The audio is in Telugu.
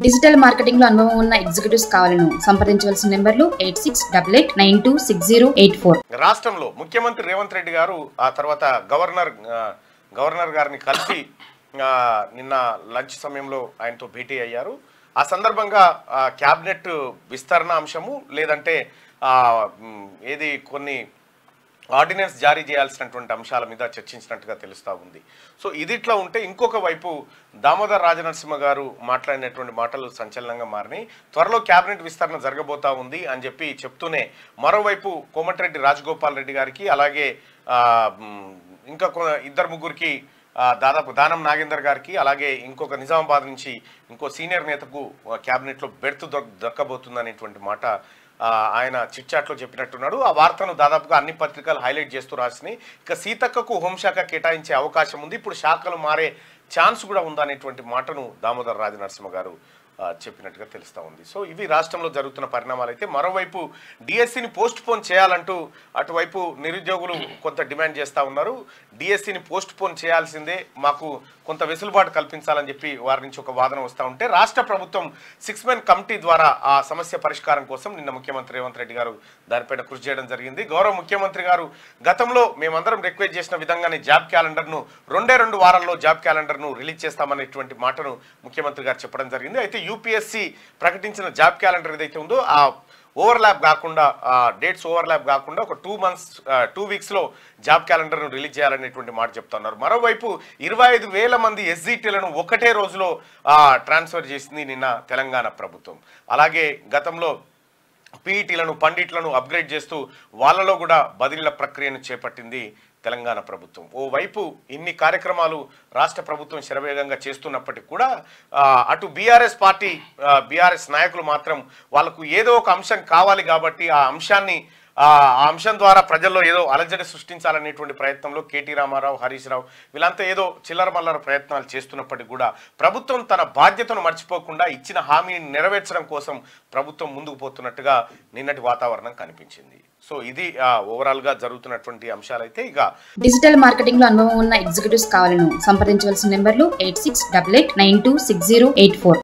డిజిటల్ మార్కెటింగ్ లో అనుభవం ఉన్న ఎగ్జిక్యూటివ్స్ కావాలను సంప్రదించవలసిన నెంబర్లు 8688926084. రాష్ట్రంలో ముఖ్యమంత్రి రేవంత్ రెడ్డి గారు ఆ తర్వాత గవర్నర్ గారిని కలిసి నిన్న లంచ్ సమయంలో ఆయనతో భేటీ అయ్యారు. ఆ సందర్భంగా క్యాబినెట్ విస్తరణ అంశము లేదంటే ఏది కొన్ని ఆర్డినెన్స్ జారీ చేయాల్సినటువంటి అంశాల మీద చర్చించినట్టుగా తెలుస్తూ ఉంది. సో ఇది ఇట్లా ఉంటే ఇంకొక వైపు దామోదర్ రాజనరసింహ గారు మాట్లాడినటువంటి మాటలు సంచలనంగా మారినాయి. త్వరలో క్యాబినెట్ విస్తరణ జరగబోతా ఉంది అని చెప్పి చెప్తూనే మరోవైపు కోమటిరెడ్డి రాజగోపాల్ రెడ్డి గారికి అలాగే ఇంకా ఇద్దరు ముగ్గురికి దాదాపు దానం నాగేందర్ గారికి అలాగే ఇంకొక నిజామాబాద్ నుంచి ఇంకో సీనియర్ నేతకు క్యాబినెట్లో బెర్త్ దక్కబోతుంది అనేటువంటి మాట ఆయన చిట్చాట్లో చెప్పినట్టున్నాడు. ఆ వార్తను దాదాపుగా అన్ని పత్రికలు హైలైట్ చేస్తూ రాసినాయి. ఇక సీతక్కకు హోంశాఖ కేటాయించే అవకాశం ఉంది, ఇప్పుడు శాఖలు మారే ఛాన్స్ కూడా ఉందనేటువంటి మాటను దామోదర్ రాజనరసింహ గారు చెప్పినట్టుగా తెలుస్తూ ఉంది. సో ఇవి రాష్ట్రంలో జరుగుతున్న పరిణామాలు. అయితే మరోవైపు డిఎస్సిని పోస్ట్ పోన్ చేయాలంటూ అటువైపు నిరుద్యోగులు కొంత డిమాండ్ చేస్తూ ఉన్నారు. డిఎస్సిని పోస్ట్ పోన్ చేయాల్సిందే, మాకు కొంత వెసులుబాటు కల్పించాలని చెప్పి వారి నుంచి ఒక వాదన వస్తూ ఉంటే రాష్ట్ర ప్రభుత్వం 6 మెన్ కమిటీ ద్వారా ఆ సమస్య పరిష్కారం కోసం నిన్న ముఖ్యమంత్రి రేవంత్ రెడ్డి గారు దానిపైన కృషి చేయడం జరిగింది. గౌరవ ముఖ్యమంత్రి గారు గతంలో మేమందరం రిక్వెస్ట్ చేసిన విధంగానే జాబ్ క్యాలెండర్ను 2 వారాల్లో జాబ్ క్యాలెండర్ను రిలీజ్ చేస్తామనేటువంటి మాటను ముఖ్యమంత్రి గారు చెప్పడం జరిగింది. అయితే యూపీఎస్సీ ప్రకటించిన జాబ్ క్యాలెండర్ ఏదైతే ఉందో ఆ ఓవర్లాప్ కాకుండా డేట్స్ ఓవర్లాప్ కాకుండా ఒక 2 వీక్స్లో జాబ్ క్యాలెండర్ను రిలీజ్ చేయాలనేటువంటి మాట చెప్తున్నారు. మరోవైపు 25,000 మంది ఎస్జిటీలను ఒకటే రోజులో ట్రాన్స్ఫర్ చేసింది నిన్న తెలంగాణ ప్రభుత్వం. అలాగే గతంలో పీఈటీలను పండిట్లను అప్గ్రేడ్ చేస్తూ వాళ్ళలో కూడా బదిలీల ప్రక్రియను చేపట్టింది తెలంగాణ ప్రభుత్వం. ఓవైపు ఇన్ని కార్యక్రమాలు రాష్ట్ర ప్రభుత్వం శరవేగంగా చేస్తున్నప్పటికీ కూడా అటు బీఆర్ఎస్ నాయకులు మాత్రం వాళ్ళకు ఏదో ఒక అంశం కావాలి కాబట్టి ఆ అంశం ద్వారా ప్రజల్లో ఏదో అలజడి సృష్టించాలనేటువంటి ప్రయత్నంలో కేటీ రామారావు, హరీష్ రావు వీళ్ళంతా ఏదో చిల్లర మల్లర ప్రయత్నాలు చేస్తున్నప్పటికీ కూడా ప్రభుత్వం తన బాధ్యతను మర్చిపోకుండా ఇచ్చిన హామీని నెరవేర్చడం కోసం ప్రభుత్వం ముందుకు పోతున్నట్టుగా నిన్నటి వాతావరణం కనిపించింది. సో ఇది ఓవరాల్ గా జరుగుతున్నటువంటి అంశాలు. అయితే ఇక డిజిటల్ మార్కెటింగ్ లో అనుభవం ఉన్న ఎగ్జిక్యూటివ్స్ కావాలను సంప్రదించవలసిన నెంబర్లు 8688926084.